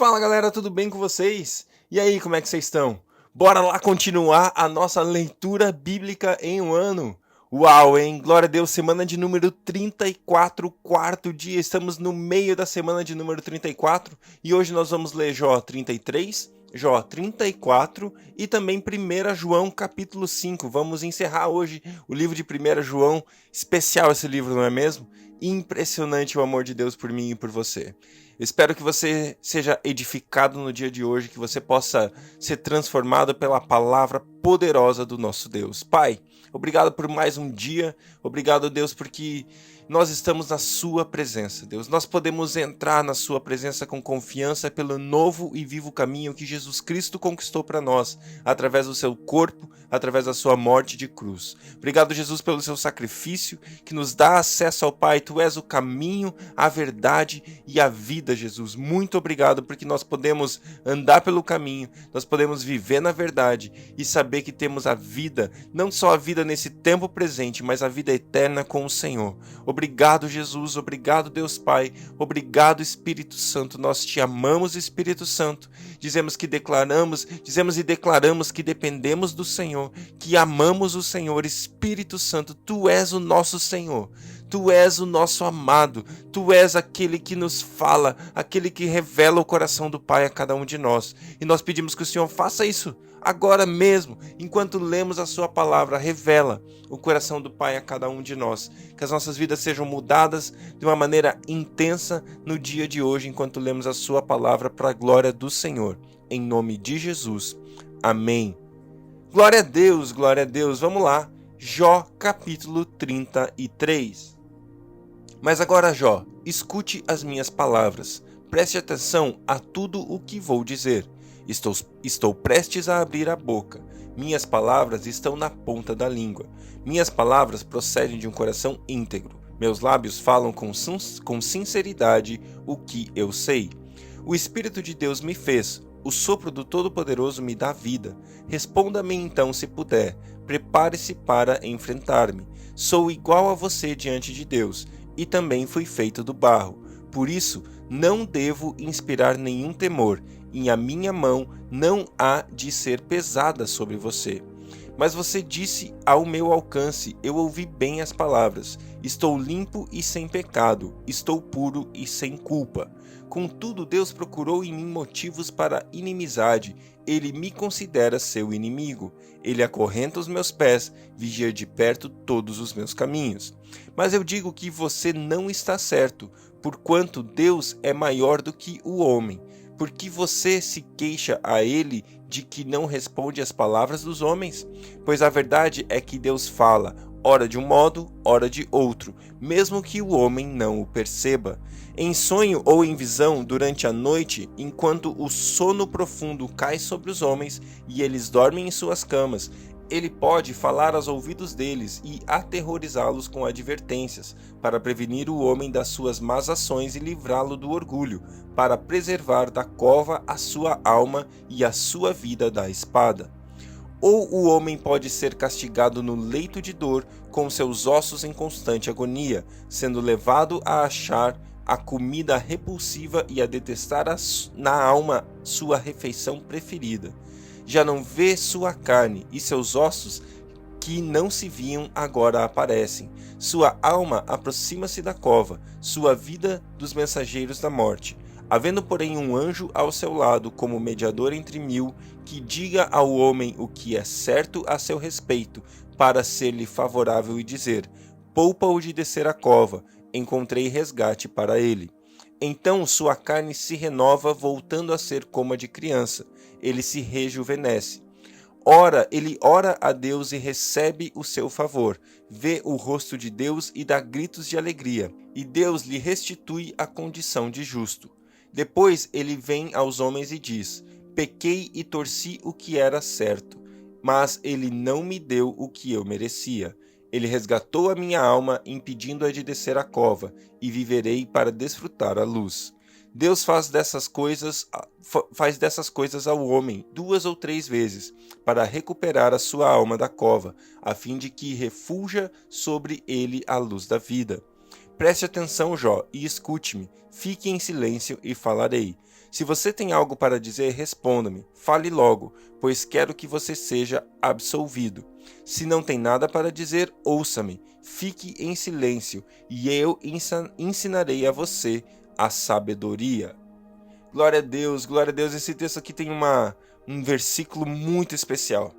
Fala galera, tudo bem com vocês? E aí, como é que vocês estão? Bora lá continuar a nossa leitura bíblica em um ano. Uau, hein? Glória a Deus, semana de número 34, quarto dia. Estamos no meio da semana de número 34 e hoje nós vamos ler Jó 33, Jó 34 e também 1 João capítulo 5. Vamos encerrar hoje o livro de 1 João. Especial esse livro, não é mesmo? Impressionante o amor de Deus por mim e por você. Espero que você seja edificado no dia de hoje, que você possa ser transformado pela palavra poderosa do nosso Deus. Pai, obrigado por mais um dia, obrigado, Deus, porque nós estamos na sua presença, Deus. Nós podemos entrar na sua presença com confiança pelo novo e vivo caminho que Jesus Cristo conquistou para nós, através do seu corpo, através da sua morte de cruz. Obrigado, Jesus, pelo seu sacrifício que nos dá acesso ao Pai. Tu és o caminho, a verdade e a vida, Jesus. Muito obrigado porque nós podemos andar pelo caminho, nós podemos viver na verdade e saber que temos a vida, não só a vida nesse tempo presente, mas a vida eterna com o Senhor. Obrigado, Jesus. Obrigado, Deus Pai. Obrigado, Espírito Santo. Nós te amamos, Espírito Santo. Dizemos e declaramos que dependemos do Senhor, que amamos o Senhor. Espírito Santo, Tu és o nosso Senhor. Tu és o nosso amado, Tu és aquele que nos fala, aquele que revela o coração do Pai a cada um de nós. E nós pedimos que o Senhor faça isso agora mesmo, enquanto lemos a Sua palavra. Revela o coração do Pai a cada um de nós. Que as nossas vidas sejam mudadas de uma maneira intensa no dia de hoje, enquanto lemos a Sua palavra para a glória do Senhor. Em nome de Jesus. Amém. Glória a Deus, glória a Deus. Vamos lá. Jó capítulo 33. Mas agora, Jó, escute as minhas palavras. Preste atenção a tudo o que vou dizer. Estou prestes a abrir a boca. Minhas palavras estão na ponta da língua. Minhas palavras procedem de um coração íntegro. Meus lábios falam com sinceridade o que eu sei. O Espírito de Deus me fez. O sopro do Todo-Poderoso me dá vida. Responda-me então se puder. Prepare-se para enfrentar-me. Sou igual a você diante de Deus, e também fui feito do barro. Por isso, não devo inspirar nenhum temor, e a minha mão não há de ser pesada sobre você. Mas você disse ao meu alcance, eu ouvi bem as palavras. Estou limpo e sem pecado, estou puro e sem culpa. Contudo, Deus procurou em mim motivos para inimizade. Ele me considera seu inimigo. Ele acorrenta os meus pés, vigia de perto todos os meus caminhos. Mas eu digo que você não está certo, porquanto Deus é maior do que o homem. Porque você se queixa a ele de que não responde às palavras dos homens? Pois a verdade é que Deus fala, ora de um modo, ora de outro, mesmo que o homem não o perceba. Em sonho ou em visão durante a noite, enquanto o sono profundo cai sobre os homens e eles dormem em suas camas, ele pode falar aos ouvidos deles e aterrorizá-los com advertências, para prevenir o homem das suas más ações e livrá-lo do orgulho, para preservar da cova a sua alma e a sua vida da espada. Ou o homem pode ser castigado no leito de dor, com seus ossos em constante agonia, sendo levado a achar a comida repulsiva e a detestar na alma sua refeição preferida. Já não vê sua carne, e seus ossos que não se viam agora aparecem. Sua alma aproxima-se da cova, sua vida dos mensageiros da morte. Havendo, porém, um anjo ao seu lado, como mediador entre mil, que diga ao homem o que é certo a seu respeito, para ser-lhe favorável e dizer: poupa-o de descer a cova, encontrei resgate para ele. Então sua carne se renova, voltando a ser como a de criança. Ele se rejuvenesce. Ele ora a Deus e recebe o seu favor. Vê o rosto de Deus e dá gritos de alegria. E Deus lhe restitui a condição de justo. Depois ele vem aos homens e diz: pequei e torci o que era certo, mas ele não me deu o que eu merecia. Ele resgatou a minha alma, impedindo-a de descer a cova, e viverei para desfrutar a luz. Deus faz dessas coisas ao homem 2 ou 3 vezes, para recuperar a sua alma da cova, a fim de que refulja sobre ele a luz da vida. Preste atenção, Jó, e escute-me. Fique em silêncio e falarei. Se você tem algo para dizer, responda-me. Fale logo, pois quero que você seja absolvido. Se não tem nada para dizer, ouça-me. Fique em silêncio, e eu ensinarei a você a sabedoria. Glória a Deus, glória a Deus. Esse texto aqui tem um versículo muito especial.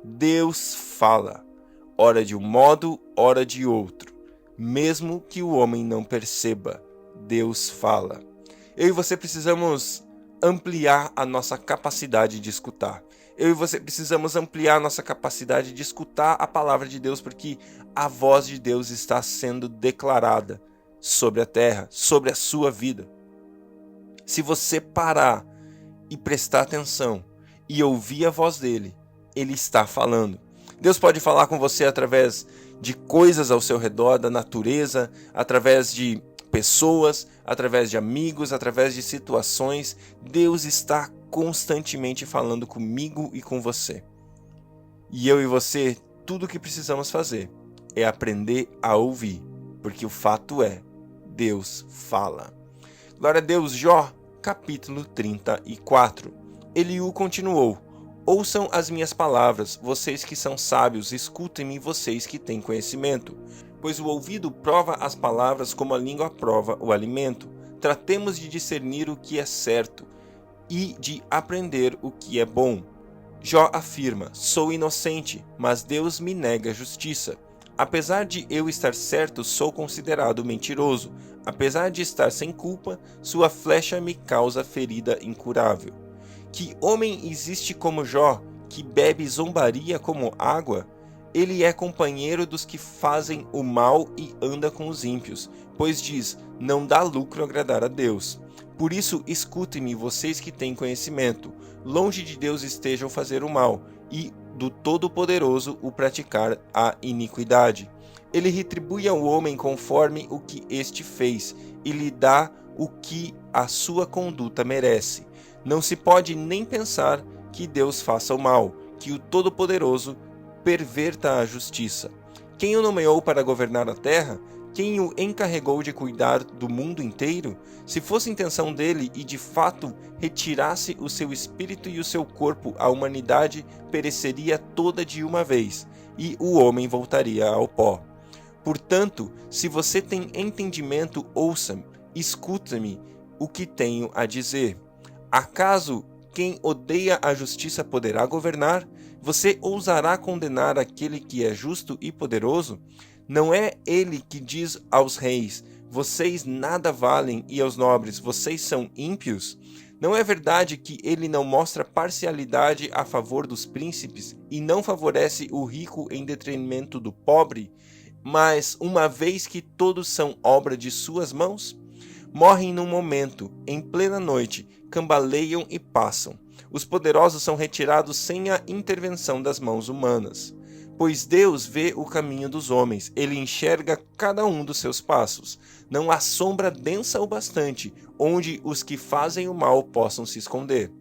Deus fala, ora de um modo, ora de outro. Mesmo que o homem não perceba, Deus fala. Eu e você precisamos ampliar a nossa capacidade de escutar. Eu e você precisamos ampliar a nossa capacidade de escutar a palavra de Deus, porque a voz de Deus está sendo declarada sobre a terra, sobre a sua vida. Se você parar e prestar atenção e ouvir a voz dele, ele está falando. Deus pode falar com você através de coisas ao seu redor, da natureza, através de pessoas, através de amigos, através de situações. Deus está constantemente falando comigo e com você. E eu e você, tudo o que precisamos fazer é aprender a ouvir, porque o fato é, Deus fala. Glória a Deus. Jó, capítulo 34. Eliú continuou: ouçam as minhas palavras, vocês que são sábios, escutem-me, vocês que têm conhecimento. Pois o ouvido prova as palavras como a língua prova o alimento. Tratemos de discernir o que é certo e de aprender o que é bom. Jó afirma: sou inocente, mas Deus me nega a justiça. Apesar de eu estar certo, sou considerado mentiroso. Apesar de estar sem culpa, sua flecha me causa ferida incurável. Que homem existe como Jó, que bebe zombaria como água? Ele é companheiro dos que fazem o mal e anda com os ímpios, pois diz, não dá lucro agradar a Deus. Por isso, escutem-me, vocês que têm conhecimento. Longe de Deus estejam fazer o mal, e do Todo-Poderoso o praticar a iniquidade. Ele retribui ao homem conforme o que este fez, e lhe dá o que a sua conduta merece. Não se pode nem pensar que Deus faça o mal, que o Todo-Poderoso perverta a justiça. Quem o nomeou para governar a terra? Quem o encarregou de cuidar do mundo inteiro? Se fosse intenção dele e de fato retirasse o seu espírito e o seu corpo, a humanidade pereceria toda de uma vez, e o homem voltaria ao pó. Portanto, se você tem entendimento, ouça-me, escuta-me o que tenho a dizer. Acaso quem odeia a justiça poderá governar? Você ousará condenar aquele que é justo e poderoso? Não é ele que diz aos reis, vocês nada valem, e aos nobres, vocês são ímpios? Não é verdade que ele não mostra parcialidade a favor dos príncipes e não favorece o rico em detrimento do pobre? Mas, uma vez que todos são obra de suas mãos, morrem num momento, em plena noite, cambaleiam e passam. Os poderosos são retirados sem a intervenção das mãos humanas. Pois Deus vê o caminho dos homens, ele enxerga cada um dos seus passos. Não há sombra densa o bastante, onde os que fazem o mal possam se esconder.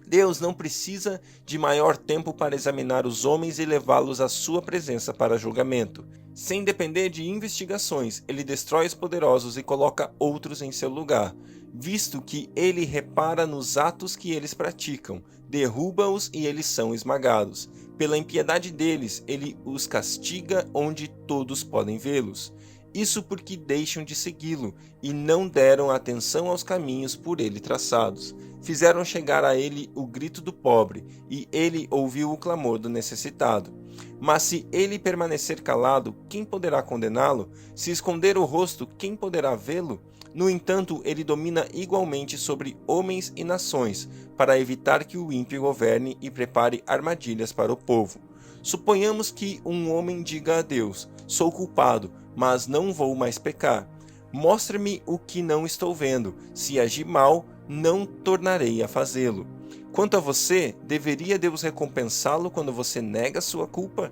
Deus não precisa de maior tempo para examinar os homens e levá-los à sua presença para julgamento. Sem depender de investigações, ele destrói os poderosos e coloca outros em seu lugar, visto que ele repara nos atos que eles praticam, derruba-os e eles são esmagados. Pela impiedade deles, ele os castiga onde todos podem vê-los. Isso porque deixam de segui-lo e não deram atenção aos caminhos por ele traçados. Fizeram chegar a ele o grito do pobre, e ele ouviu o clamor do necessitado. Mas se ele permanecer calado, quem poderá condená-lo? Se esconder o rosto, quem poderá vê-lo? No entanto, ele domina igualmente sobre homens e nações, para evitar que o ímpio governe e prepare armadilhas para o povo. Suponhamos que um homem diga a Deus, sou culpado, mas não vou mais pecar. Mostre-me o que não estou vendo. Se agir mal, não tornarei a fazê-lo. Quanto a você, deveria Deus recompensá-lo quando você nega sua culpa?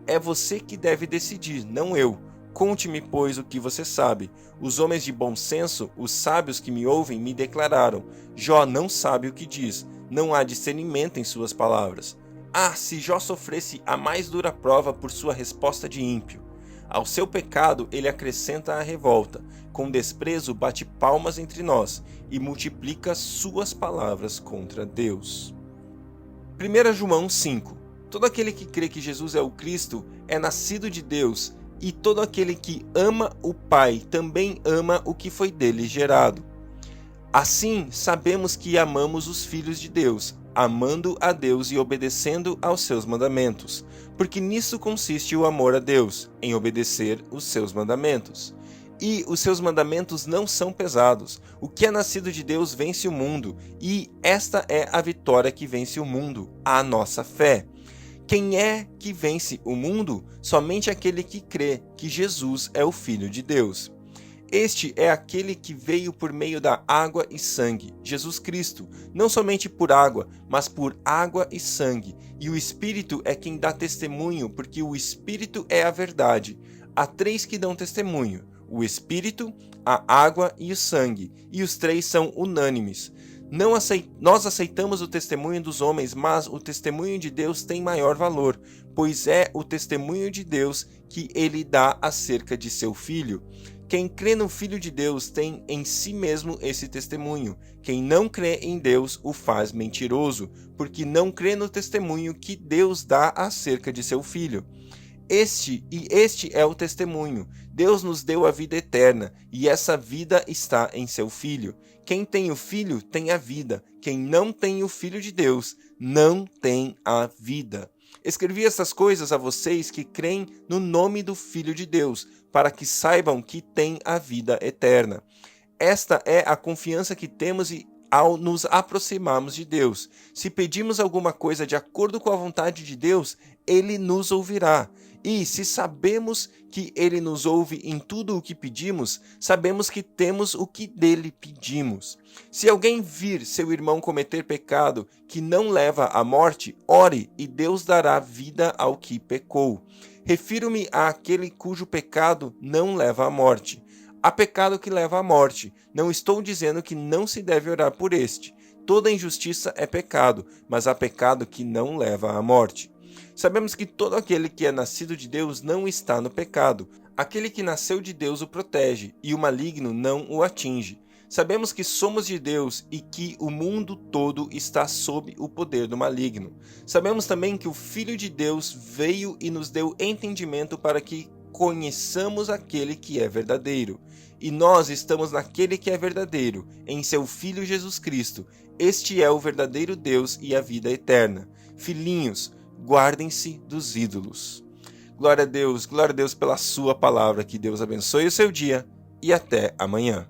É você que deve decidir, não eu. Conte-me, pois, o que você sabe. Os homens de bom senso, os sábios que me ouvem, me declararam: Jó não sabe o que diz, não há discernimento em suas palavras. Ah, se Jó sofresse a mais dura prova por sua resposta de ímpio! Ao seu pecado ele acrescenta a revolta, com desprezo bate palmas entre nós e multiplica suas palavras contra Deus. 1 João 5. Todo aquele que crê que Jesus é o Cristo é nascido de Deus, e todo aquele que ama o Pai também ama o que foi dele gerado. Assim, sabemos que amamos os filhos de Deus, amando a Deus e obedecendo aos seus mandamentos, porque nisso consiste o amor a Deus, em obedecer os seus mandamentos. E os seus mandamentos não são pesados. O que é nascido de Deus vence o mundo, e esta é a vitória que vence o mundo, a nossa fé. Quem é que vence o mundo? Somente aquele que crê que Jesus é o Filho de Deus. Este é aquele que veio por meio da água e sangue, Jesus Cristo, não somente por água, mas por água e sangue. E o Espírito é quem dá testemunho, porque o Espírito é a verdade. Há três que dão testemunho: o Espírito, a água e o sangue, e os três são unânimes. Nós aceitamos o testemunho dos homens, mas o testemunho de Deus tem maior valor, pois é o testemunho de Deus que ele dá acerca de seu Filho. Quem crê no Filho de Deus tem em si mesmo esse testemunho. Quem não crê em Deus o faz mentiroso, porque não crê no testemunho que Deus dá acerca de seu Filho. Este é o testemunho. Deus nos deu a vida eterna, e essa vida está em seu Filho. Quem tem o Filho tem a vida. Quem não tem o Filho de Deus não tem a vida. Escrevi essas coisas a vocês que creem no nome do Filho de Deus, para que saibam que têm a vida eterna. Esta é a confiança que temos ao nos aproximarmos de Deus. Se pedimos alguma coisa de acordo com a vontade de Deus, Ele nos ouvirá. E se sabemos que Ele nos ouve em tudo o que pedimos, sabemos que temos o que dele pedimos. Se alguém vir seu irmão cometer pecado que não leva à morte, ore e Deus dará vida ao que pecou. Refiro-me àquele cujo pecado não leva à morte. Há pecado que leva à morte. Não estou dizendo que não se deve orar por este. Toda injustiça é pecado, mas há pecado que não leva à morte. Sabemos que todo aquele que é nascido de Deus não está no pecado. Aquele que nasceu de Deus o protege, e o maligno não o atinge. Sabemos que somos de Deus e que o mundo todo está sob o poder do maligno. Sabemos também que o Filho de Deus veio e nos deu entendimento para que conheçamos aquele que é verdadeiro. E nós estamos naquele que é verdadeiro, em seu Filho Jesus Cristo. Este é o verdadeiro Deus e a vida eterna. Filhinhos, guardem-se dos ídolos. Glória a Deus pela sua palavra. Que Deus abençoe o seu dia e até amanhã.